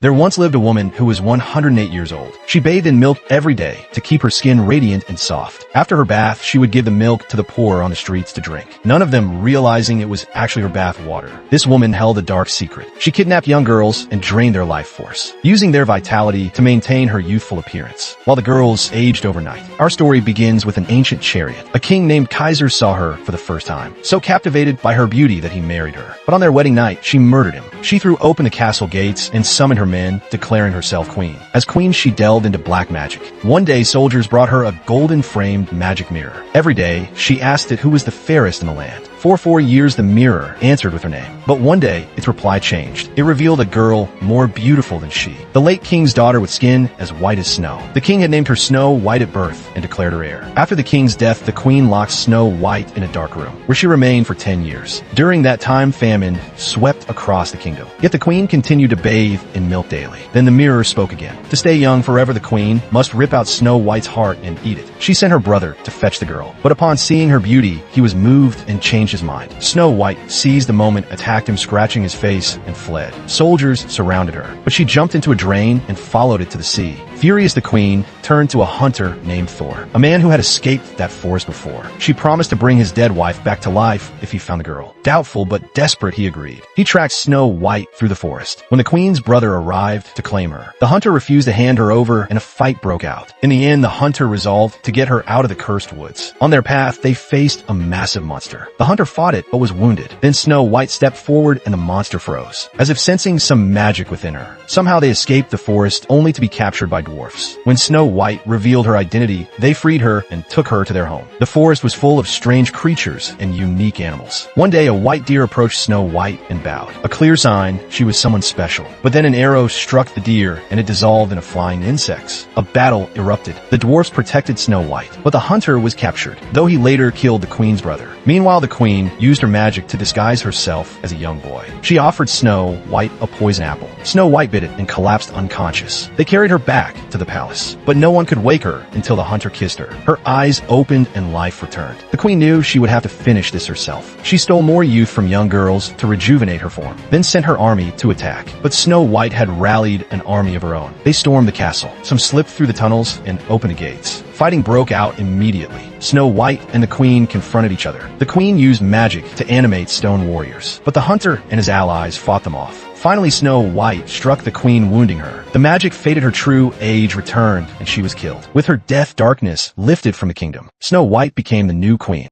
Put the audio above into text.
There once lived a woman who was 108 years old. She bathed in milk every day to keep her skin radiant and soft. After her bath, she would give the milk to the poor on the streets to drink, none of them realizing it was actually her bath water. This woman held a dark secret. She kidnapped young girls and drained their life force, using their vitality to maintain her youthful appearance, while the girls aged overnight. Our story begins with an ancient chariot. A king named Kaiser saw her for the first time, so captivated by her beauty that he married her. But on their wedding night, she murdered him. She threw open the castle gates and summoned her men, declaring herself queen. As queen, she delved into black magic. One day, soldiers brought her a golden-framed magic mirror. Every day, she asked it who was the fairest in the land. For 4 years, the mirror answered with her name. But one day, its reply changed. It revealed a girl more beautiful than she. The late king's daughter with skin as white as snow. The king had named her Snow White at birth and declared her heir. After the king's death, the queen locked Snow White in a dark room, where she remained for 10 years. During that time, famine swept across the kingdom. Yet the queen continued to bathe in milk daily. Then the mirror spoke again. To stay young forever, the queen must rip out Snow White's heart and eat it. She sent her brother to fetch the girl. But upon seeing her beauty, he was moved and changed his mind. Snow White seized the moment, attacked him, scratching his face, and fled. Soldiers surrounded her, but she jumped into a drain and followed it to the sea. Furious, the queen turned to a hunter named Thor, a man who had escaped that forest before. She promised to bring his dead wife back to life if he found the girl. Doubtful but desperate, he agreed. He tracked Snow White through the forest. When the queen's brother arrived to claim her, the hunter refused to hand her over and a fight broke out. In the end, the hunter resolved to get her out of the cursed woods. On their path, they faced a massive monster. The hunter fought it but was wounded. Then Snow White stepped forward and the monster froze, as if sensing some magic within her. Somehow they escaped the forest, only to be captured by dwarfs. When Snow White revealed her identity, they freed her and took her to their home. The forest was full of strange creatures and unique animals. One day, a white deer approached Snow White and bowed, a clear sign she was someone special. But then an arrow struck the deer and it dissolved into flying insects. A battle erupted. The dwarfs protected Snow White, but the hunter was captured, though he later killed the queen's brother. Meanwhile, the queen used her magic to disguise herself as a young boy. She offered Snow White a poison apple. Snow White bit it and collapsed unconscious. They carried her back to the palace, but no one could wake her until the hunter kissed her. Her eyes opened and life returned. The queen knew she would have to finish this herself. She stole more youth from young girls to rejuvenate her form, then sent her army to attack. But Snow White had rallied an army of her own. They stormed the castle. Some slipped through the tunnels and opened the gates. Fighting broke out immediately. Snow White and the queen confronted each other. The queen used magic to animate stone warriors, but the hunter and his allies fought them off. Finally, Snow White struck the queen, wounding her. The magic faded, her true age returned, and she was killed. With her death, darkness lifted from the kingdom. Snow White became the new queen.